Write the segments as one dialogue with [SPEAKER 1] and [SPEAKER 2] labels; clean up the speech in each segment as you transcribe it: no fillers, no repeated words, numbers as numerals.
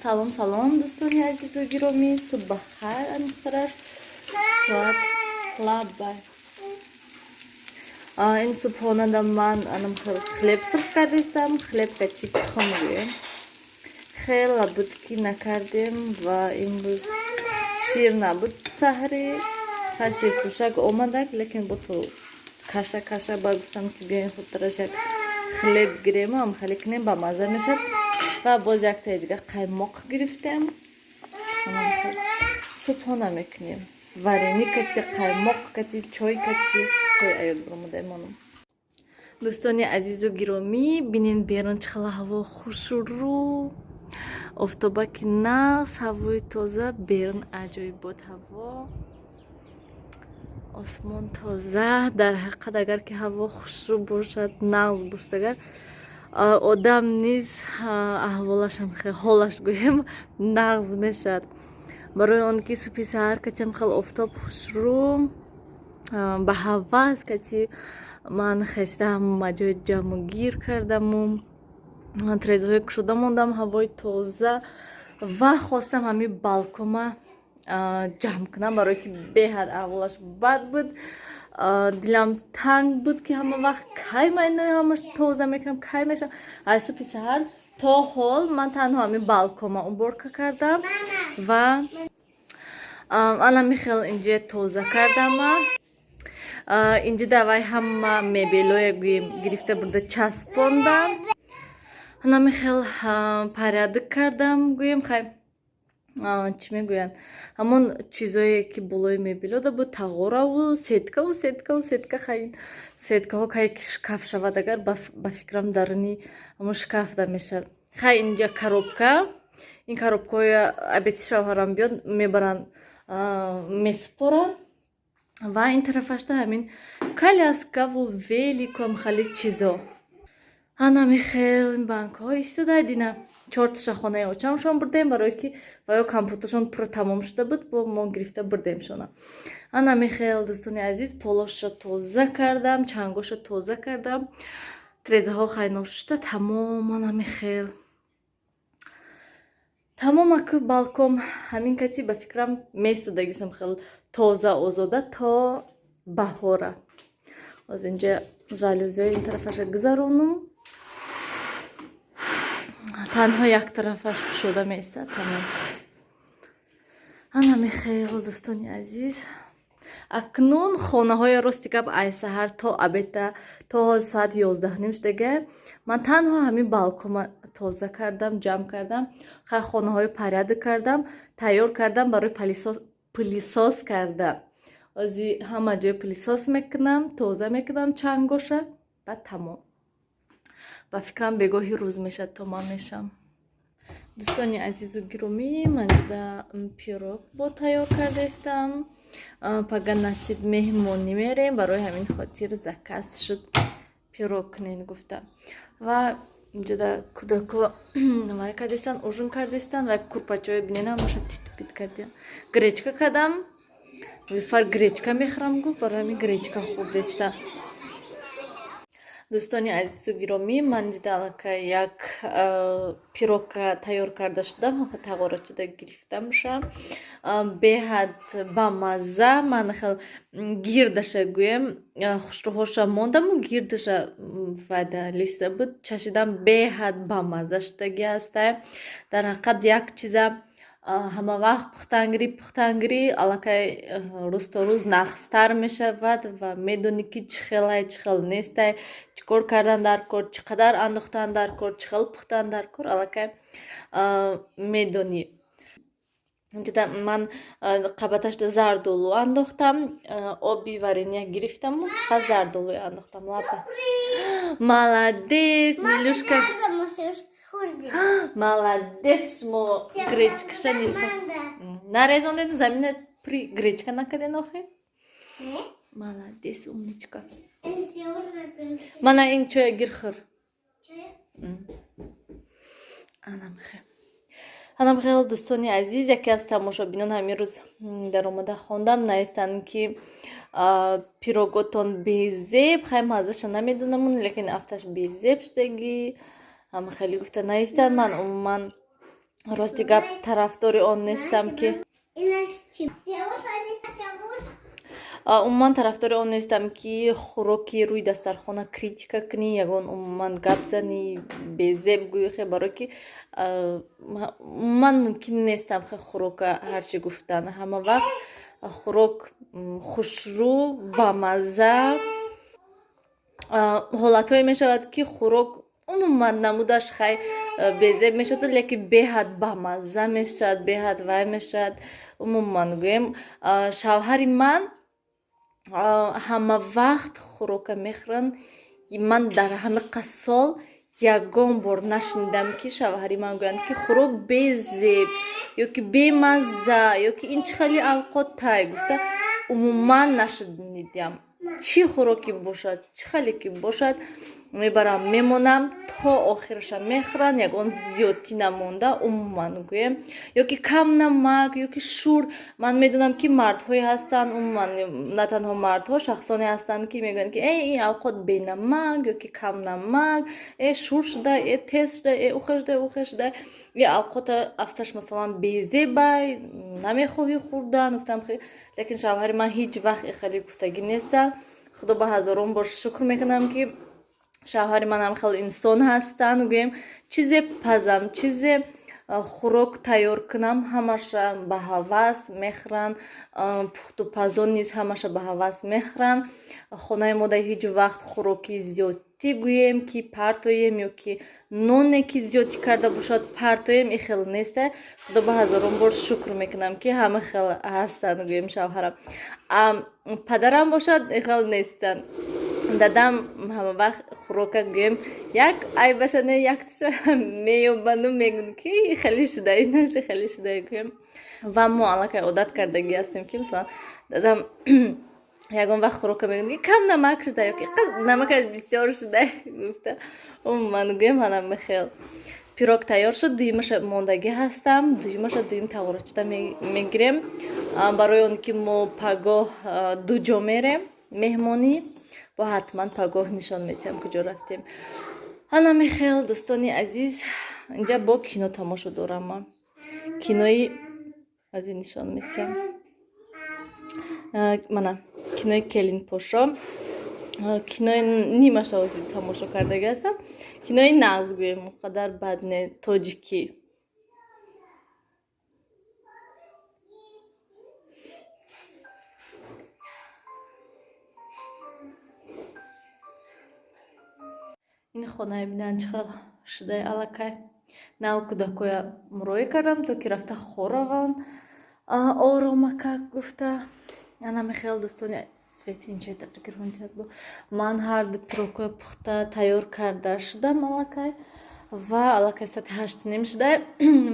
[SPEAKER 1] Салом салом дӯстони азизу гиромӣ, субҳ бахайр. Анхтараш соат лаббай. Ин субҳонада ман хлеб сирф кардистам. Хлеб кати тухм гӯем. Хела буд ки накардем ва имрӯз шир набуд саҳрӣ. Ширфрӯшак омадак, лекин бо то каша ба гуфтам ки биёин худтараш як хлеб гирем, амхали кунем, ба маза мешад. Ва боз яктаи дига қаймоқ гирифтем. Субҳона мекунем. Варенӣ кати, қаймоқ кати, чой кати. Чой аёд буромадаем онам. Дӯстони азизу гиромӣ, бинин берун чӣ хела ҳаво хушрӯ. Офтобаки нағз, ҳавои тоза, берун аҷоибот ҳаво. Осмон тоза. Дар ҳақиқат агар ки ҳаво хушрӯ бошад, нағз бошад, агар одам низ аҳволашам хел ҳолаш гӯем нағз мешад. Барои он ки субҳи саҳар катям хел офтоб хушрӯ ба ҳавас кати ман хестам ҳама ҷои ҷамъу гир кардаму трезҳои кушода мондам, ҳавои тоза ва хостам ҳамин балкома ҷамъ кунам, барое ки беҳад аҳволаш бад буд. Дилам танг буд ки ҳама вақт кай ман ҳамаш тоза мекунам, кай мешам. аз субҳи саҳар то ҳол ман танҳо ҳамин балкома уборка кардам ва алами хел инҷа тоза кардам. Инҷа давай ҳама мебелое гирифта бурда часпондам. Алами хел порядок кардам гӯем, хай чӣ мегӯянд, ҳамон чизое ки болои мебелода буд, тағораву сетка. Хай сеткаҳо кай шкаф шавад, агар ба фикрам даруни ҳамон шкафда мешад. Хай инҷа коробка, ин коробкаҳои абети шавҳарам биёд мебаранд месупоранд ва ин тарафашта ҳамин коляскаву велику амхали чизо. Ҳанами хел банкҳо истода дина 4 хонаи очамшон бурдем, барое ки ваё компютершон пура тамом шуда буд, бо мо гирифта бурдемшона. Ҳанами хел дӯстони азиз, полошро тоза кардам, чангошро тоза кардам, трезаҳо хай ношишта тамом. Ҳанами хел тамом аку балкон ҳамин кати ба фикрам меистодагисам хел тоза озода то баҳора. оз инҷа жалюзиҳои ин тарафаша гузаронум. танҳо як тарафаш кушода меистад. тамом. ҳанами хел дӯстони азиз, акнун хонаҳои рости гап аз саҳар то абета то соат 11 шудага ман танҳо ҳамин балкома тоза кардам, ҷамъ кардам, хай хонаҳои порядок кардам, тайёр кардам барои пилисос кардан. ози ҳама ҷои пилисос мекунам, тоза мекунам чангоша ва тамом. ба фикрам бегоҳи рӯз мешад то ман мешам. дӯстони азизу гиромӣ, ман ҷуда пирог бо тайёр кардаистам. пага насиб меҳмонӣ мерем, барои ҳамин хотир заказ шуд пирог кунен гуфта. ва ҷуда кӯдако вай кардистан, ужин кардистан ва курпачаҳои бинена ҳамаша титупит кардем. Гречка кардам. Вифар гречка мехӯрам гуфт, барои ҳамин гречка хӯрдиста. дӯстони азизу гиромӣ, ман ҷуда аллакай як пирогка тайёр карда шудам, тағорачада гирифтамша. Беҳад бамазза, ман хел гирдаша гӯем хушрӯҳоша мондаму гирдаша вайда листа буд. Чашидам беҳад бамазза шудагӣ ҳастай. Дар ҳақиқат як чиза ҳама вақт пухтангирӣ аллакай рӯз то рӯз нақстар мешавад ва медонӣ ки чӣ хел нестай, чӣ кор кардан дар кор, чӣ қадар андохтан дар кор, чӣ хел пухтан дар кор, аллакай медонӣ. ҷуда ман қабаташда зардолу андохтам, оби варения гирифтаму фақат зардолуи андохтам лаба. Маладес, Нилюшка. Молодец, шумо гречкаша Нилуфа. Нарезондед замина при гречка накарден охи? Молодец, умничка. Мана ин чоя гирхӯр. ҳанам хел дӯстони азиз, яке аз тамошобинон ҳамин рӯз дар омада хондам, наистанд ки пироготон безеб, хай маззаша намедонам, лекин афташ безеб шудагӣ. ҳама хеле гуфта наистанд. Ман умуман рости гап тарафдори он нестам ки умуман тарафдори он нестам ки хӯроки рӯи дастархона критика кунӣ, ягон умуман гап занӣ, безеб гӯӣ. Хе барое ки умуман мумкин нестам хе хӯрока ҳарчи гуфтан. Ҳама вақт хӯрок хушрӯ, бамазза, ҳолатҳое мешавад ки хӯрок умуман намудаш хай безеб мешавад, леки беҳад бамазза мешавад, беҳад вай мешавад. Умуман гӯем шавҳари ман ҳама вақт хӯрока мехӯранд. Ман дар ҳамақа сол ягон бор нашнидам ки шавҳари ман гӯянд ки хӯрок безеб ё ки бемазза ё ки ин чӣ хеле авқот тай гуфта умуман нашнидам. Чӣ хӯроке бошад, чӣ хеле ки бошад, мебарам мемонам то охирашам мехӯрам, ягон зиёдтӣ намонда умуман гӯем, ё ки кам намак ё ки шӯр. Ман медонам ки мардҳое ҳастанд, умуман на танҳо мардҳо, шахсоне ҳастанд ки мегӯянд ки ин авқот бенамак ё ки кам намак, шӯр шуда, тез шуда, ухе шуда, ин авқота афташ масалан безебай, намехоҳӣ хӯрдан. Гуфтам лекин шавҳари ман ҳеҷ вақт хеле гуфтагӣ неста. худо ба ҳазорон бор шукр мекунам ки шавҳари манам хеле инсон ҳастанд. Гӯем чизе пазам, чизе хӯрок тайёр кунам, ҳамаша ба ҳавас мехӯранд. Пухту пазон низ ҳамаша ба ҳавас мехӯранд. хонаи мода ҳеҷ вақт хӯроки зиёдтӣ гӯем ки партоем ё ки ноне ки зиёдтӣ карда бошад партоем, ин хеле неста. худо ба ҳазорон бор шукр мекунам ки ҳама хеле ҳастанд. гӯем шавҳарам, падарам бошад, ин хеле нестанд. дадам ҳама вақт хӯрока гӯем як айбашане яктиша меёбанду мегӯянд ки хеле шудаи наша хеле шудаи гӯем. ва мо аллакай одат кардагӣ ҳастем ки мисалан дадам ягон вақт хӯрока мегӯянд ки кам намак шуда ё ки намакаш бисёр шуда гуфта умуман гӯем ҳанам мехел. пирог тайёр шуд, дуюмаша мондагӣ ҳастам. дуюм тавворачида мегирем барои он ки мо пагоҳ дуҷо мерем меҳмонӣ, бо ҳатман пагоҳ нишон медиҳам куҷо рафтем. ана мехел дӯстони азиз, инҷа бо кино тамошо дорам. ман кинои аз ин нишон медиҳам, мана кинои Келин Пошо, кинои нимаша ҳозир тамошо кардаги ҳастам. кинои нағз гӯем, қадар бад не, тоҷикӣ. ин хонаи бинан чӣ хел шудаи аллакай. нав кӯдакоя муроӣ кардам то ки рафта хораванд оромака гуфта. ана мехел дӯстони ман ҳарду пирогҳои пухта тайёр карда шудам аллакай ва аллакай сати 8:30 шудай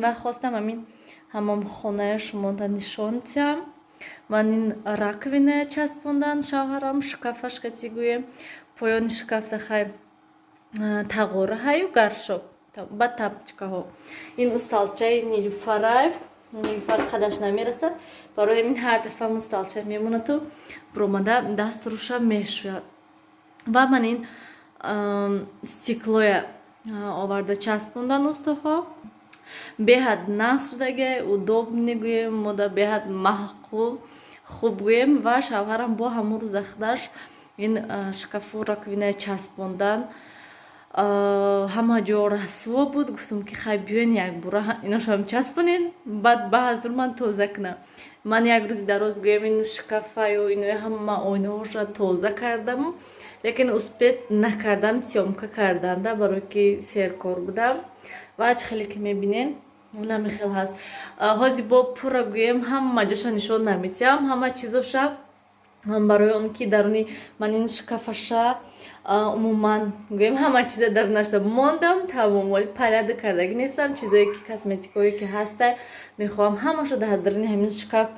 [SPEAKER 1] ва хостам амин ҳамомхонаи шумода нишон диҳам. ман ин раковина часпондан шавҳарам шкафаш қати гӯем, поёни шкафта хай тағораҳаю гаршок ба тапчикаҳо. ин усталчаи нилуфарай, нилуфар қадаш намерасад, барои ҳамин ҳар дафъа усталча мемонату биромада даст руша мешӯяд. ва ман ин стеклоя оварда часпондан устуҳо беҳад нағз шудагӣ удобни гӯем, мода беҳад маъқул хуб гӯем. ва шавҳарам бо ҳамун рӯзахдаш ин шкафу раковинаи часпондан ҳама ҷо расво буд. гуфтам ки хай биёен якбора иношам часпонен, баъд ба ҳазур ман тоза кунам. ман як рӯзи дароз гӯем ин шкафаю инои ҳама ойнаҳоша тоза кардаму лекин успет накардам сёмка карданда, барое ки серкор будам. ва чӣ хеле ки мебинен намехел ҳаст. ҳозир бо пурра гӯем ҳама ҷоша нишон намедиҳам, ҳама чизоша барои он ки даруни ман ин шкафаша умуман гӯем ҳама чиза дарунаша мондам тамом, вале порядок кардагӣ нестам. чизое ки косметикое ки ҳаста мехоҳам ҳамаша дар даруни ҳамин шкаф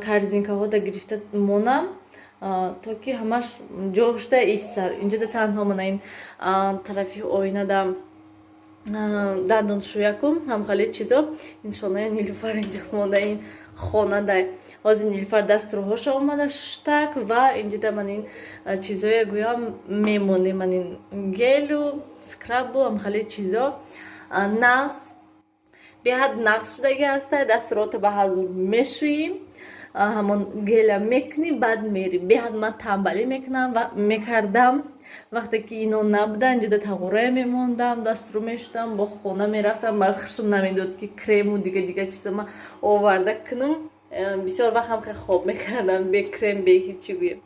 [SPEAKER 1] корзинкаҳо да гирифта монам, то ки ҳамаш ҷошта истад. инҷа да танҳо мана ин тарафи оина да дандоншӯякум ҳамхеле чизо иншоалло нилуфар инҷа монда ин хона дай. ҳозир нилуфар дастурҳоша омада штак ва инҷа да ман ин чизое гӯям мемоне, ман ин гелу скрабу ҳамхеле чизо нағз беҳад нақс шудагӣ аста. Дастурота ба ҳазур мешӯем, ҳамон геля мекунӣ, баъд мери. Беҳад ман тамбалӣ мекардам вақте ки ино набуданд. ҷуда тағурая мемондам, дастуро мешудам, ба хона мерафтам. Ба хушм намедод ки крему дига чиза ман оварда кунам. бисёр вақт ҳам хеле хоб мекардам бе крем, бе ҳичи гӯя.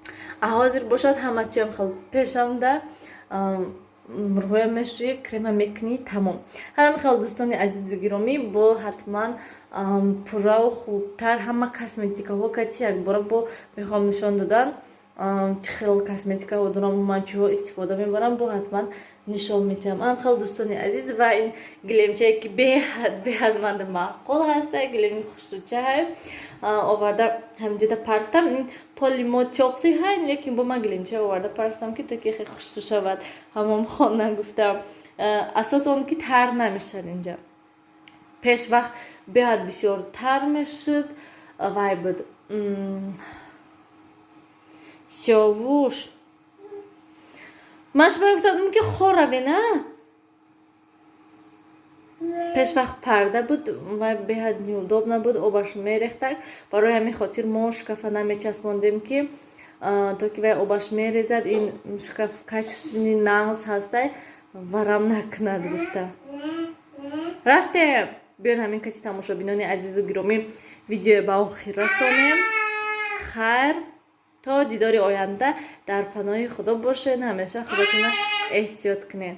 [SPEAKER 1] Ҳозир бошад ҳама чиам хел пешамда. рӯя мешӯӣ, крема мекунӣ, тамом. ҳадам хел дӯстони азизу гиромӣ, бо ҳатман пурраву хубтар ҳама косметикаҳо кати якбора бо мехоҳам нишон додан чӣ хел косметикаҳо дорам, ман чиҳо истифода мебарам, бо ҳатман нишон медиҳам. Ам хел дӯстони азиз ва ин гилемчае ки беҳад манда маъқул ҳаста, гилеми хушрӯчаҳай оварда ҳамҷода партам. Ин полимо тёплӣ ҳай, лекин бо ман гилемчае оварда партам ки таки хеле хушрӯ шавад ҳамон хона гуфтам. асос он ки тар намешад. инҷа пеш вақт беҳад бисёр тар мешуд. вай буд сиёвуш ман шумо гуфтам ки хораве на пеш вақт парда буд ва беҳад неудобна буд, обаш мерехтак. барои ҳамин хотир мо шкафа намечаспондем ки то ки вай обаш мерезад, ин шкаф качествени нағз ҳастай, варам накунад гуфта. рафтем. биён ҳамин кати тамошобинони азизу гиромӣ видео ба охир расонем. хайр, то дидори оянда дар паноҳи худо бошед. ҳамеша худотона эҳтиёт кунед.